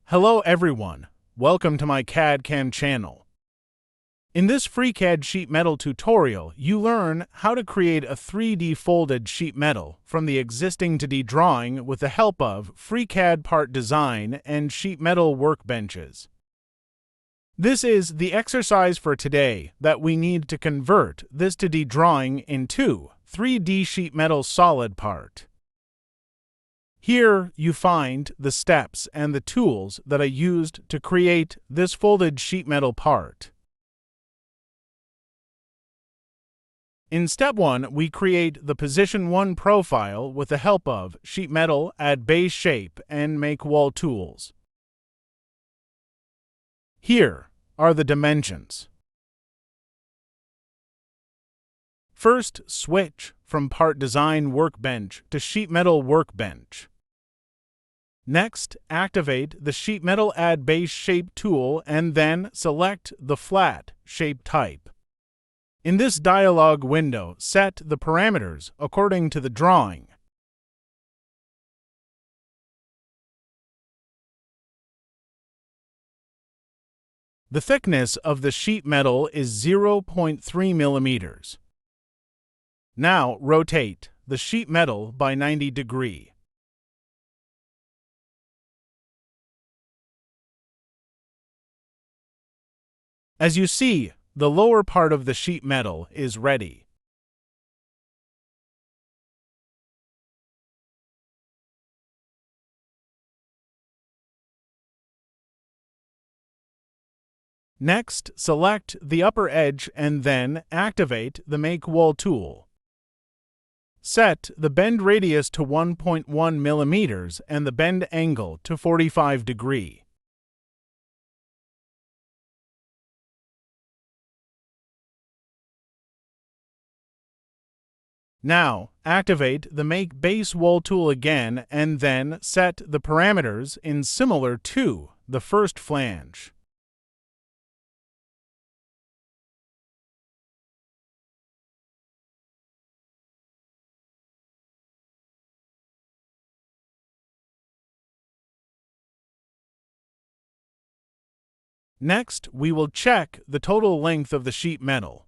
Hello everyone, welcome to my CAD/CAM channel. In this FreeCAD sheet metal tutorial, you learn how to create a 3D folded sheet metal from the existing 2D drawing with the help of FreeCAD part design and sheet metal workbenches. This is the exercise for today that we need to convert this 2D drawing into 3D sheet metal solid part. Here you find the steps and the tools that I used to create this folded sheet metal part. In step 1, we create the position 1 profile with the help of sheet metal, add base shape, and make wall tools. Here are the dimensions. First, switch from part design workbench to sheet metal workbench. Next, activate the sheet metal add base shape tool and then select the flat shape type. In this dialog window, set the parameters according to the drawing. The thickness of the sheet metal is 0.3 millimeters. Now rotate the sheet metal by 90 degrees. As you see, the lower part of the sheet metal is ready. Next, select the upper edge and then activate the Make Wall tool. Set the bend radius to 1.1 millimeters and the bend angle to 45 degrees. Now, activate the Make Base Wall tool again and then set the parameters in similar to the first flange. Next, we will check the total length of the sheet metal.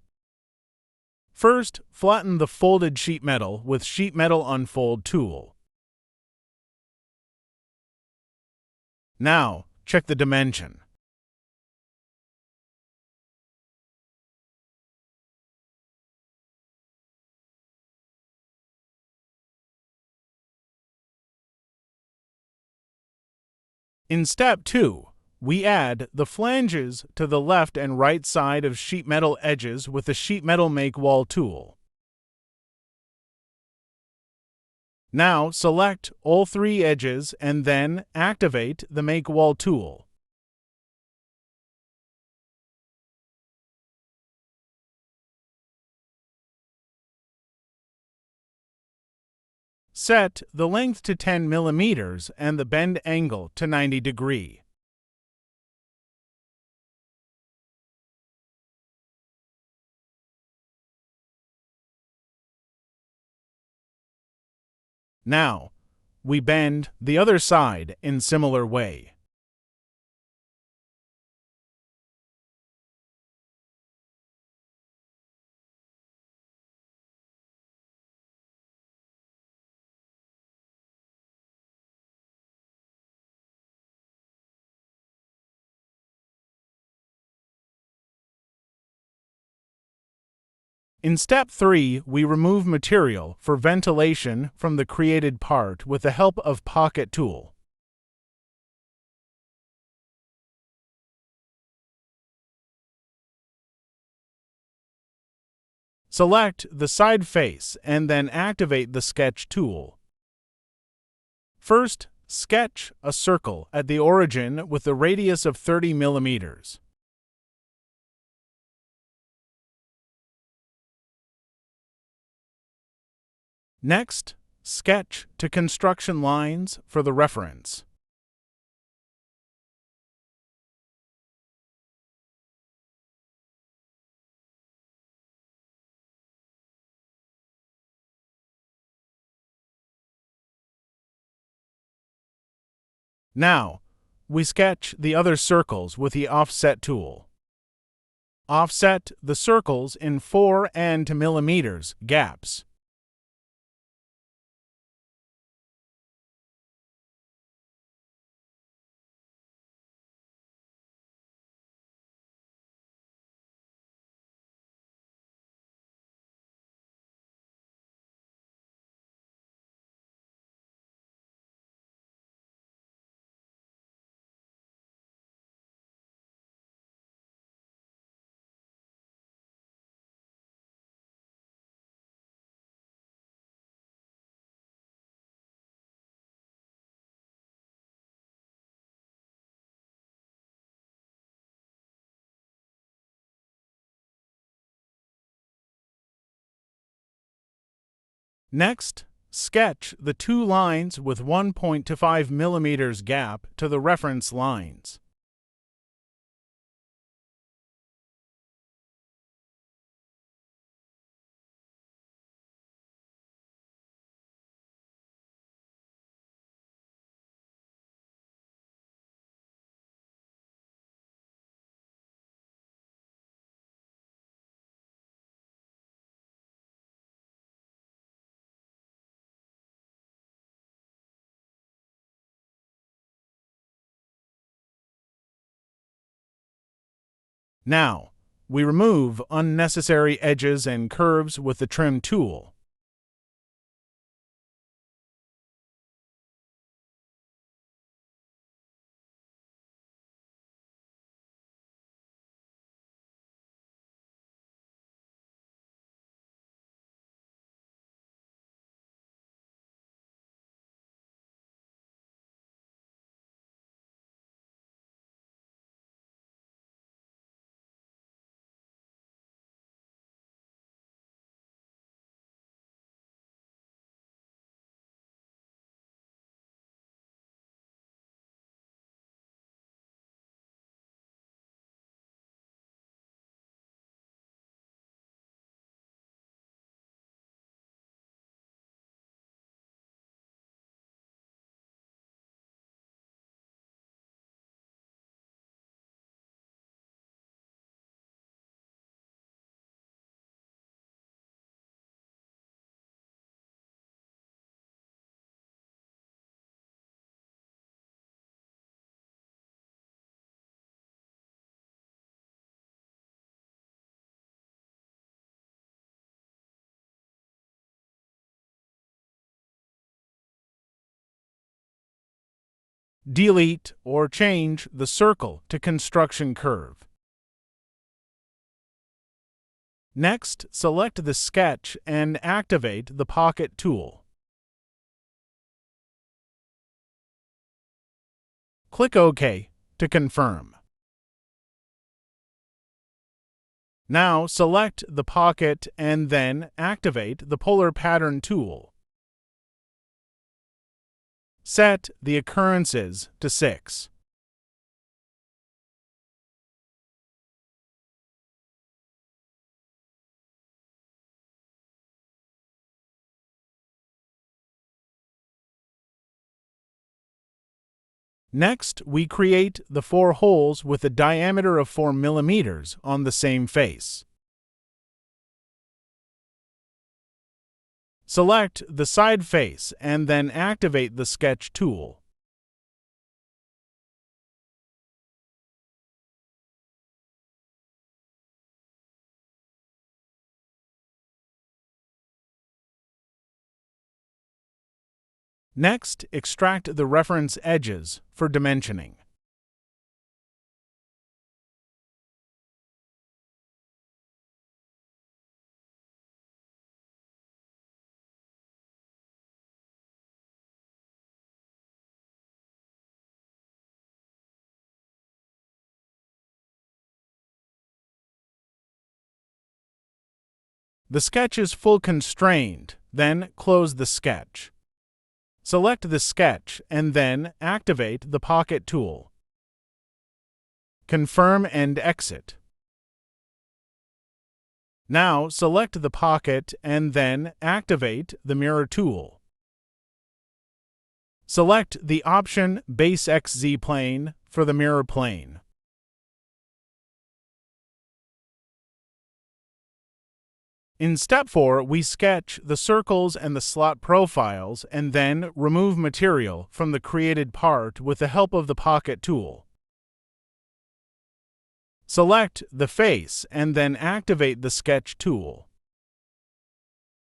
First, flatten the folded sheet metal with Sheet Metal Unfold tool. Now, check the dimension. In step 2, we add the flanges to the left and right side of sheet metal edges with the Sheet Metal Make Wall tool. Now select all 3 edges and then activate the Make Wall tool. Set the length to 10 millimeters and the bend angle to 90 degrees. Now, we bend the other side in similar way. In step 3, we remove material for ventilation from the created part with the help of Pocket tool. Select the side face and then activate the Sketch tool. First, sketch a circle at the origin with a radius of 30 millimeters. Next, sketch to construction lines for the reference. Now, we sketch the other circles with the Offset tool. Offset the circles in 4 and mm gaps. Next, sketch the 2 lines with 1.25 mm gap to the reference lines. Now, we remove unnecessary edges and curves with the Trim tool. Delete or change the circle to construction curve. Next, select the sketch and activate the Pocket tool. Click OK to confirm. Now select the Pocket and then activate the Polar Pattern tool. Set the occurrences to 6. Next, we create the 4 holes with a diameter of 4 mm on the same face. Select the side face and then activate the Sketch tool. Next, extract the reference edges for dimensioning. The sketch is full constrained, then close the sketch. Select the sketch and then activate the Pocket tool. Confirm and exit. Now select the Pocket and then activate the Mirror tool. Select the option Base XZ Plane for the mirror plane. In step 4, we sketch the circles and the slot profiles and then remove material from the created part with the help of the pocket tool. Select the face and then activate the sketch tool.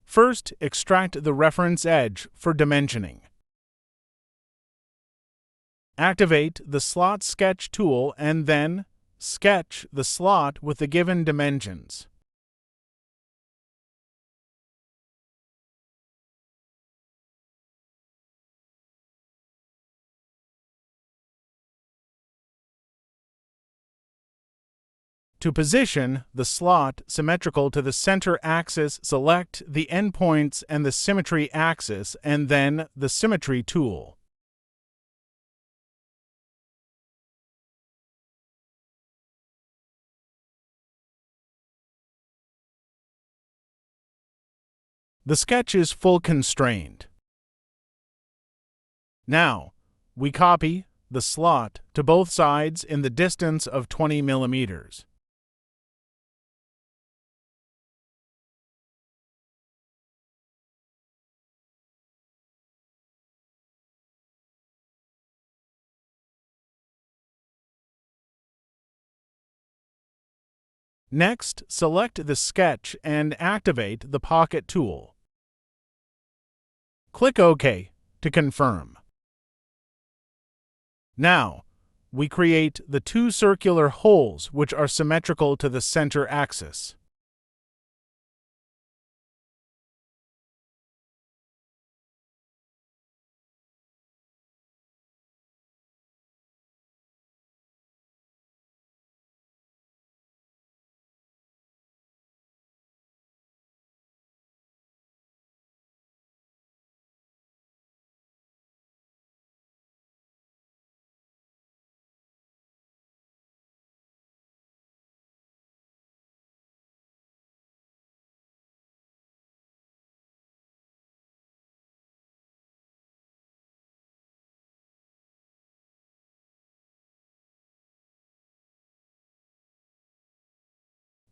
First, extract the reference edge for dimensioning. Activate the slot sketch tool and then sketch the slot with the given dimensions. To position the slot symmetrical to the center axis, select the endpoints and the symmetry axis and then the symmetry tool. The sketch is full constrained. Now, we copy the slot to both sides in the distance of 20 millimeters. Next, select the sketch and activate the pocket tool. Click OK to confirm. Now, we create the two circular holes which are symmetrical to the center axis.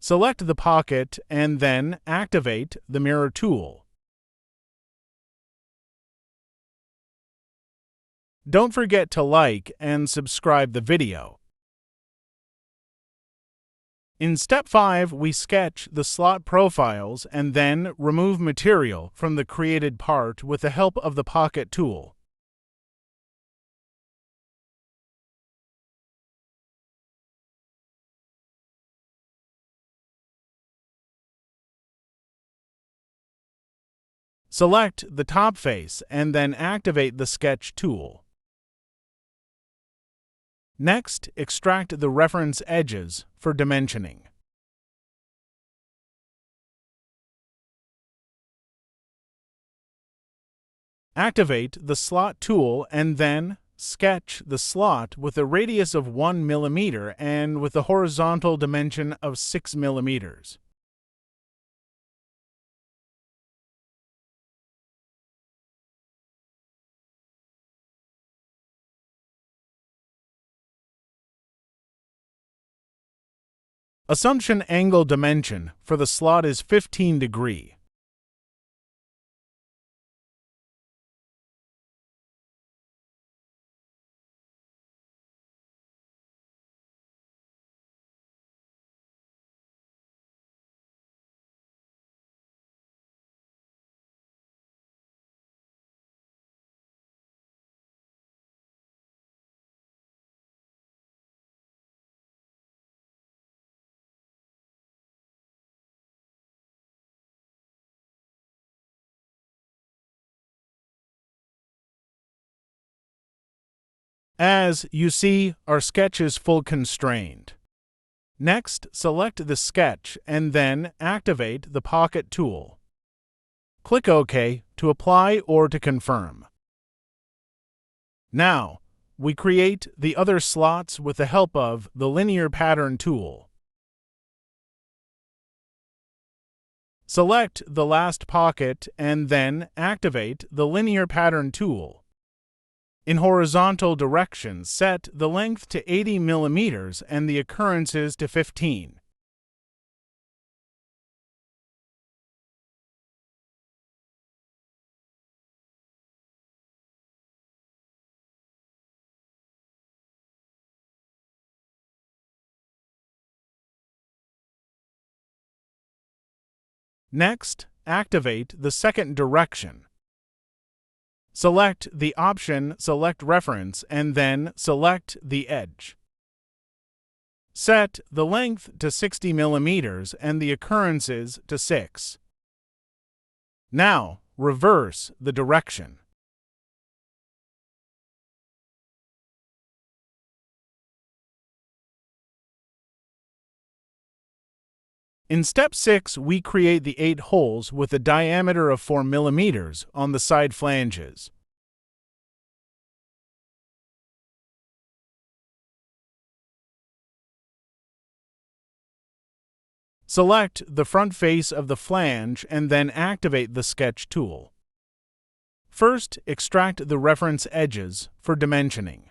Select the pocket and then activate the mirror tool. Don't forget to like and subscribe the video. In step 5, we sketch the slot profiles and then remove material from the created part with the help of the pocket tool. Select the top face and then activate the sketch tool. Next, extract the reference edges for dimensioning. Activate the slot tool and then sketch the slot with a radius of 1 millimeter and with a horizontal dimension of 6 millimeters. Assumption angle dimension for the slot is 15 degrees. As you see, our sketch is full constrained. Next, select the sketch and then activate the pocket tool. Click OK to apply or to confirm. Now, we create the other slots with the help of the linear pattern tool. Select the last pocket and then activate the linear pattern tool. In horizontal direction, set the length to 80 millimeters and the occurrences to 15. Next, activate the second direction. Select the option Select Reference and then select the edge. Set the length to 60 millimeters and the occurrences to 6. Now, reverse the direction. In step 6, we create the 8 holes with a diameter of 4 millimeters on the side flanges. Select the front face of the flange and then activate the Sketch tool. First, extract the reference edges for dimensioning.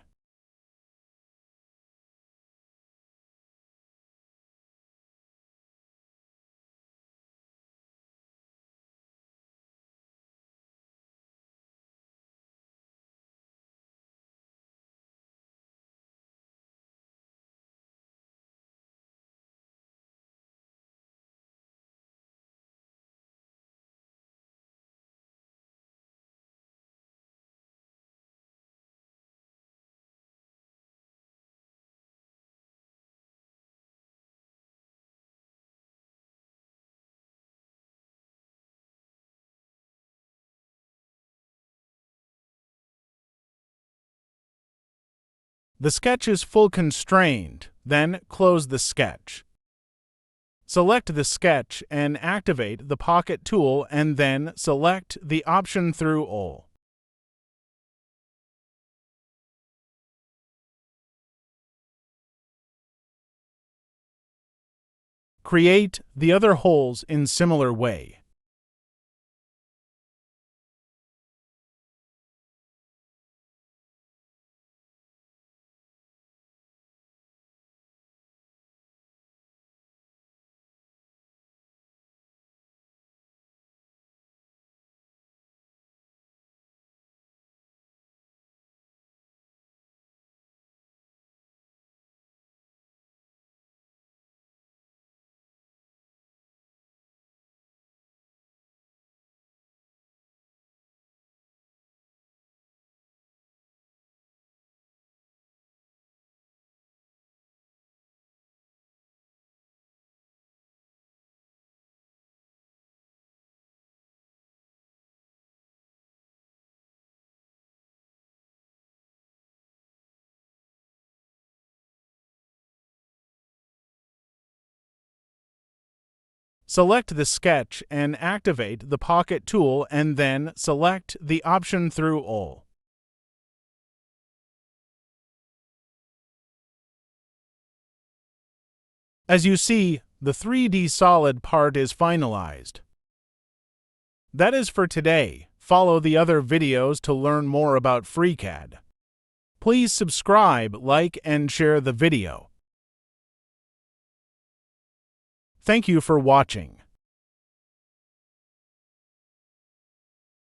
The sketch is full constrained, then close the sketch. Select the sketch and activate the Pocket tool and then select the option through all. Create the other holes in similar way. Select the sketch and activate the Pocket tool and then select the option through all. As you see, the 3D solid part is finalized. That is for today. Follow the other videos to learn more about FreeCAD. Please subscribe, like, and share the video. Thank you for watching.